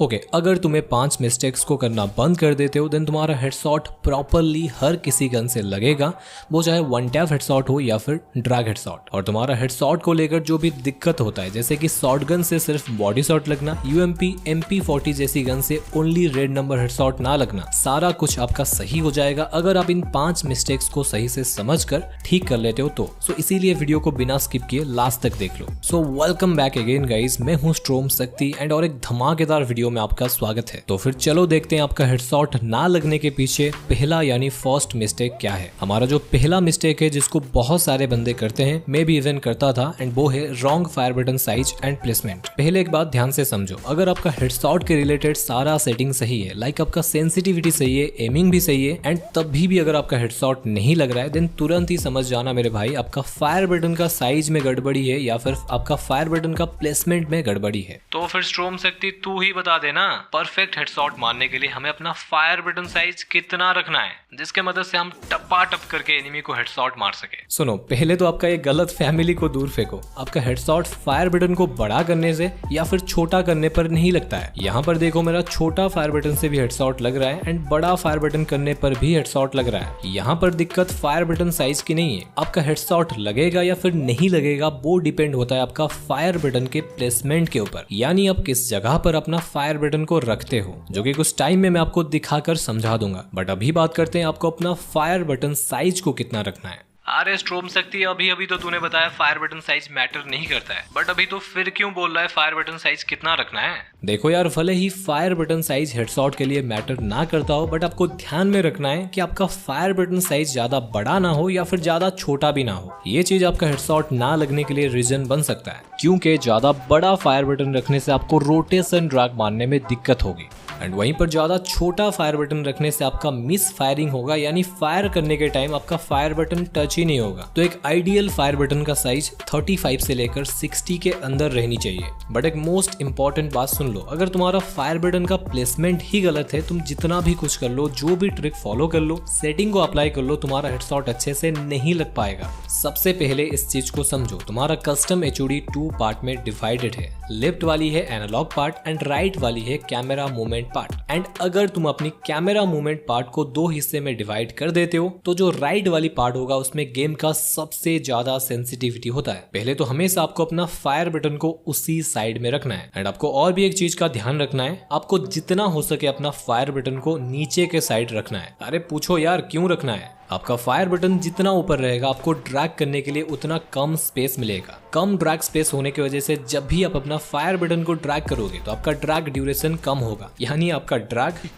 Okay, अगर तुम्हें 5 mistakes को करना बंद कर देते हो देन तुम्हारा हेडशॉट प्रॉपरली हर किसी गन से लगेगा, वो चाहे वन टैप हेडशॉट हो या फिर ड्रैग हेडशॉट। और तुम्हारा हेडशॉट को लेकर जो भी दिक्कत होता है जैसे कि शॉटगन से सिर्फ बॉडी शॉट लगना, यूएमपी MP40 जैसी गन से ओनली रेड नंबर हेडशॉट ना लगना, सारा कुछ आपका सही हो जाएगा अगर आप इन 5 मिस्टेक्स को सही से समझकर ठीक कर लेते हो तो। सो इसीलिए वीडियो को बिना स्किप किए लास्ट तक देख लो। So welcome back again guys, मैं हूं स्ट्रोम शक्ति एंड और एक धमाकेदार वीडियो में आपका स्वागत है। तो फिर चलो देखते हैं आपका हेडशॉट ना लगने के पीछे पहला यानी फर्स्ट मिस्टेक क्या है। हमारा जो पहला मिस्टेक है जिसको बहुत सारे बंदे करते हैं, मैं भी इवन करता था, एंड वो है wrong fire button size and placement. पहले एक बात ध्यान से समझो, अगर आपका हेडशॉट के रिलेटेड सारा सेटिंग सही है, लाइक आपका सेंसिटिविटी सही है, एमिंग भी सही है, एंड तब भी अगर आपका हेडशॉट नहीं लग रहा है देन तुरंत ही समझ जाना मेरे भाई आपका फायर बटन का साइज में गड़बड़ी है या फिर आपका फायर बटन का प्लेसमेंट में गड़बड़ी है। तो फिर स्ट्रोम शक्ति तू ही बता देना, परफेक्ट हेडशॉट मारने के लिए हमें अपना फायर बटन साइज कितना रखना है जिसके मदद से हम टपा टप करके एनिमी को हेडशॉट मार सके। सुनो, पहले तो आपका ये गलत फैमिली को दूर फेंको। आपका हेडशॉट फायर बटन को बड़ा करने से या फिर छोटा करने पर नहीं लगता है। यहाँ पर देखो, मेरा छोटा फायर बटन से भी हेडशॉट लग रहा है एंड बड़ा फायर बटन करने पर भी हेडशॉट लग रहा है। यहाँ पर दिक्कत फायर बटन साइज की नहीं है। आपका हेडशॉट लगेगा या फिर नहीं लगेगा वो डिपेंड होता है आपका फायर बटन के प्लेसमेंट के ऊपर, यानी आप किस जगह पर अपना फायर बटन को रखते हो, जो कि कुछ टाइम में मैं आपको दिखाकर समझा दूंगा। बट अभी बात करते हैं आपको अपना फायर बटन साइज को कितना रखना है। अरे स्ट्रोम शक्ति, अभी तो तूने बताया फायर बटन साइज मैटर नहीं करता है, बट अभी तो फिर क्यों बोल रहा है फायर बटन साइज कितना रखना है? देखो यार, भले ही फायर बटन साइज हेडशॉट के लिए मैटर ना करता हो, बट आपको ध्यान में रखना है कि आपका फायर बटन साइज ज्यादा बड़ा ना हो या फिर ज्यादा छोटा भी ना हो। ये चीज आपका हेडशॉट ना लगने के लिए रीजन बन सकता है, क्योंकि ज्यादा बड़ा फायर बटन रखने से आपको रोटेशन ड्रैग मारने में दिक्कत होगी, एंड वहीं पर ज्यादा छोटा फायर बटन रखने से आपका मिस फायरिंग होगा, यानी फायर करने के टाइम आपका फायर बटन टच ही नहीं होगा। तो एक आइडियल फायर बटन का साइज 35 से लेकर 60 के अंदर रहनी चाहिए। बट एक मोस्ट इंपॉर्टेंट बात सुन लो, अगर तुम्हारा फायर बटन का प्लेसमेंट ही गलत है, तुम जितना भी कुछ कर लो, जो भी ट्रिक फॉलो कर लो, सेटिंग को अप्लाई कर लो, तुम्हारा हेडशॉट अच्छे से नहीं लग पाएगा। सबसे पहले इस चीज को समझो, तुम्हारा कस्टम HUD 2 पार्ट में डिवाइडेड है। लेफ्ट वाली है एनालॉग पार्ट एंड राइट वाली है कैमरा मूवमेंट पार्ट। एंड अगर तुम अपनी कैमरा मूवमेंट पार्ट को 2 हिस्से में डिवाइड कर देते हो तो जो राइट वाली पार्ट होगा उसमें गेम का सबसे ज्यादा सेंसिटिविटी होता है। पहले तो हमेशा आपको अपना फायर बटन को उसी साइड में रखना है। एंड आपको और भी एक चीज का ध्यान रखना है, आपको जितना हो सके अपना फायर बटन को नीचे के साइड रखना है। अरे पूछो यार, क्यों रखना है? आपका फायर बटन जितना ऊपर रहेगा आपको ड्रैग करने के लिए उतना कम स्पेस मिलेगा। कम ड्रैग स्पेस होने की वजह से जब भी आप अपना फायर बटन को ड्रैग करोगे तो आपका ड्रैग ड्यूरेशन कम होगा, यानी आपका ड्रैग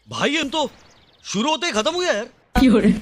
भाई हम तो शुरू होते ही खत्म हो गया यार।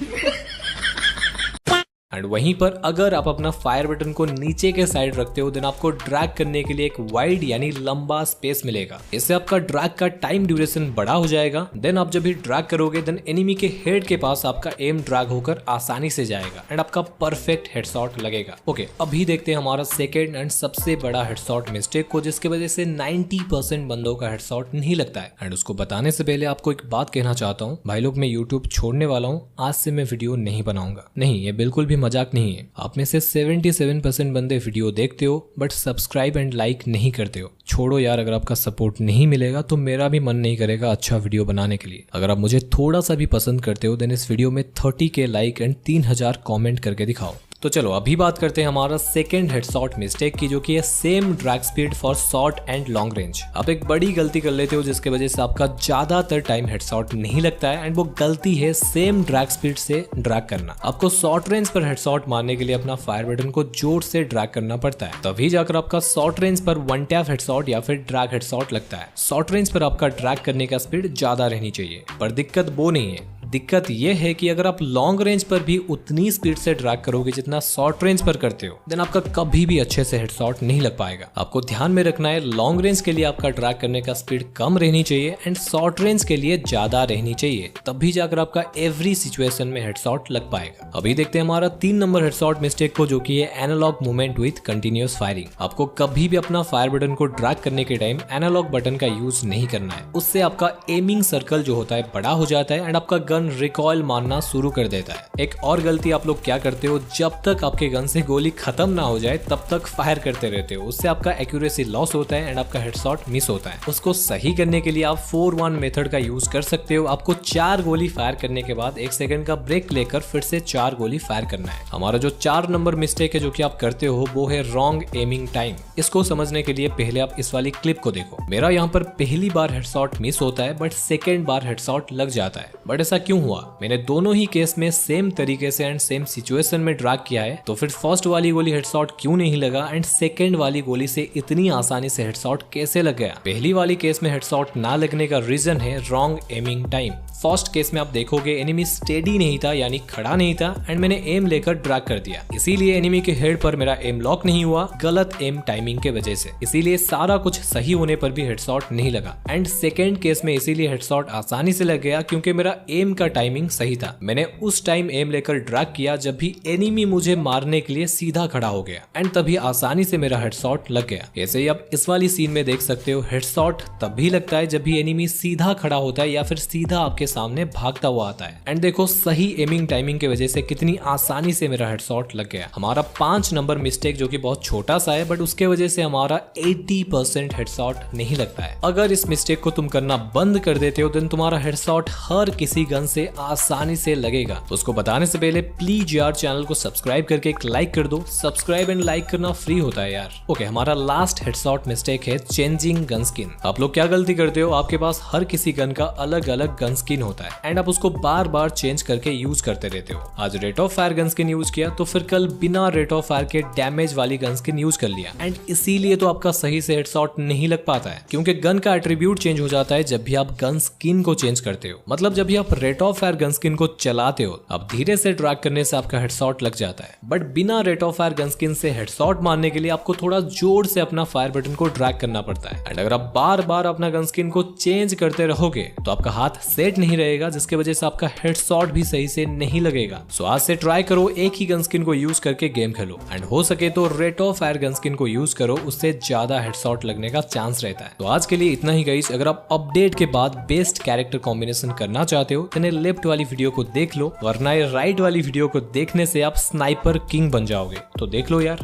एंड वहीं पर अगर आप अपना फायर बटन को नीचे के साइड रखते हो देन आपको ड्रैग करने के लिए एक वाइड यानी लंबा स्पेस मिलेगा। इससे आपका ड्रैग का टाइम ड्यूरेशन बड़ा हो जाएगा। देन आप जब भी ड्रैग करोगे देन एनिमी के हेड के पास आपका एम ड्रैग होकर आसानी से जाएगा एंड आपका परफेक्ट हेडशॉट लगेगा। ओके, अभी देखते हैं हमारा सेकेंड एंड सबसे बड़ा हेडशॉट मिस्टेक को, जिसकी वजह से 90% बंदों का हेडशॉट नहीं लगता है। एंड उसको बताने से पहले आपको एक बात कहना चाहता हूँ, भाई लोग, मैं यूट्यूब छोड़ने वाला हूँ। आज से मैं वीडियो नहीं बनाऊंगा। नहीं, ये बिल्कुल भी मजाक नहीं है। आप में से 77% बंदे वीडियो देखते हो बट सब्सक्राइब एंड लाइक नहीं करते हो। छोड़ो यार, अगर आपका सपोर्ट नहीं मिलेगा तो मेरा भी मन नहीं करेगा अच्छा वीडियो बनाने के लिए। अगर आप मुझे थोड़ा सा भी पसंद करते हो देन इस वीडियो में 30K लाइक एंड 3000 कमेंट करके दिखाओ। तो चलो अभी बात करते हैं हमारा सेकेंड हेडशॉट मिस्टेक की, जो कि है same drag speed for short and long range. आप एक बड़ी गलती कर लेते हो जिसके वजह से आपका ज्यादातर टाइम हेडशॉट नहीं लगता है, एंड वो गलती है सेम ड्रैग स्पीड से ड्रैग करना। आपको शॉर्ट रेंज पर हेडशॉट मारने के लिए अपना फायर बटन को जोर से ड्रैग करना पड़ता है, तभी जाकर आपका शॉर्ट रेंज पर वन टैप हेडशॉट या फिर ड्रैग हेडशॉट लगता है। शॉर्ट रेंज पर आपका ड्रैग करने का स्पीड ज्यादा रहनी चाहिए, पर दिक्कत वो नहीं है। दिक्कत यह है कि अगर आप लॉन्ग रेंज पर भी उतनी स्पीड से ड्रैग करोगे जितना शॉर्ट रेंज पर करते हो देन आपका कभी भी अच्छे से हेडशॉट नहीं लग पाएगा। आपको ध्यान में रखना है, लॉन्ग रेंज के लिए आपका ड्रैग करने का स्पीड कम रहनी चाहिए एंड शॉर्ट रेंज के लिए ज्यादा रहनी चाहिए, तभी जाकर आपका एवरी सिचुएशन में हेडशॉट लग पाएगा। अभी देखते हैं हमारा 3 नंबर हेडशॉट मिस्टेक को, जो कि है analog movement with continuous firing. आपको कभी भी अपना फायर बटन को ड्रैग करने के टाइम एनालॉग बटन का यूज नहीं करना है। उससे आपका एमिंग सर्कल जो होता है बड़ा हो जाता है एंड आपका गन गन रिकॉइल मारना शुरू कर देता है। एक और गलती आप लोग क्या करते हो, जब तक आपके गन से गोली खत्म ना हो जाए तब तक फायर करते रहते हो। उससे आपका एक्यूरेसी लॉस होता है एंड आपका हेडशॉट मिस होता है। उसको सही करने के लिए आप 4-1 मेथड का यूज कर सकते हो। आपको 4 गोली फायर करने के बाद 1 सेकंड का ब्रेक लेकर फिर से 4 गोली फायर करना है। हमारा जो 4 नंबर मिस्टेक है जो कि आप करते हो वो है रॉन्ग एमिंग टाइम। इसको समझने के लिए पहले आप इस वाली क्लिप को देखो। मेरा यहाँ पर पहली बार हेडशॉट मिस होता है बट सेकेंड बार हेडशॉट लग जाता है। बट ऐसा क्यों हुआ? मैंने दोनों ही केस में सेम तरीके से एंड सेम सिचुएशन में ड्रैग किया है, तो फिर फर्स्ट वाली गोली हेडशॉट क्यों नहीं लगा एंड सेकेंड वाली गोली से इतनी आसानी से हेडशॉट कैसे लग गया? पहली वाली केस में हेडशॉट ना लगने का रीजन है wrong aiming time. First case में आप देखोगे एनिमी स्टेडी नहीं था, यानी खड़ा नहीं था एंड मैंने एम लेकर ड्रैग कर दिया, इसीलिए एनिमी के हेड पर मेरा एम लॉक नहीं हुआ, गलत एम टाइमिंग के वजह से। इसीलिए सारा कुछ सही होने पर भी हेडशॉट नहीं लगा। एंड सेकेंड केस में इसीलिए हेडशॉट आसानी से लग गया क्योंकि मेरा एम का टाइमिंग सही था। मैंने उस टाइम एम लेकर ड्रैग किया जब भी एनिमी मुझे मारने के लिए सीधा खड़ा हो गया एंड तभी आसानी से मेरा हेडशॉट लग गया। ऐसे ही आप इस वाली सीन में देख सकते हो, हेडशॉट तभी लगता है जब भी एनिमी सीधा खड़ा होता है या फिर सीधा आपके सामने भागता हुआ आता है। एंड देखो सही एमिंग टाइमिंग की वजह से कितनी आसानी से मेरा हेडशॉट लग गया। हमारा 5 नंबर मिस्टेक जो कि बहुत छोटा सा है बट उसके वजह से हमारा 80% हेडशॉट नहीं लगता है। अगर इस मिस्टेक को तुम करना बंद कर देते हो तो तुम्हारा हेडशॉट हर किसी गन से आसानी से लगेगा। उसको बताने से पहले प्लीज यार चैनल को सब्सक्राइब करके एक लाइक कर दो। सब्सक्राइब एंड लाइक करना फ्री होता है यार। ओके, हमारा लास्ट हेडशॉट मिस्टेक है चेंजिंग गन स्किन। आप लोग क्या गलती करते हो, आपके पास हर किसी गन का अलग अलग गन स्किन होता है एंड आप उसको बार बार चेंज करके यूज करते रहते हो। आज rate of fire gun skin use किया तो फिर कल बिना रेट ऑफ फायर के डैमेज वाली गन स्किन यूज कर लिया एंड इसीलिए तो आपका सही से हेडशॉट नहीं लग पाता है, क्योंकि गन का एट्रीब्यूट चेंज हो जाता है जब भी आप गन स्किन को चेंज करते हो। मतलब जब भी आप rate of fire gun skin को चलाते हो, अब धीरे से ड्रैग करने से आपका हेडशॉट लग जाता है, बट बिना rate of fire gun skin से हेडशॉट मारने के लिए आपको थोड़ा जोर से अपना फायर बटन को ड्रैग करना पड़ता है। एंड अगर आप बार बार अपना गन स्किन को चेंज करते रहोगे तो आपका हाथ सेट नहीं रहेगा, जिसकी वजह से आपका हेडशॉट भी सही से नहीं लगेगा। सो आज से ट्राई करो एक ही गन स्किन को यूज करके गेम खेलो एंड हो सके तो rate of fire gun skin को यूज करो, उससे ज्यादा हेडशॉट लगने का चांस रहता है। तो आज के लिए इतना ही गाइस। अगर आप अपडेट के बाद बेस्ट कैरेक्टर कॉम्बिनेशन करना चाहते हो तो लेफ्ट वाली वीडियो को देख लो, वरना राइट वाली वीडियो को देखने से आप स्नाइपर किंग बन जाओगे। तो देख लो यार।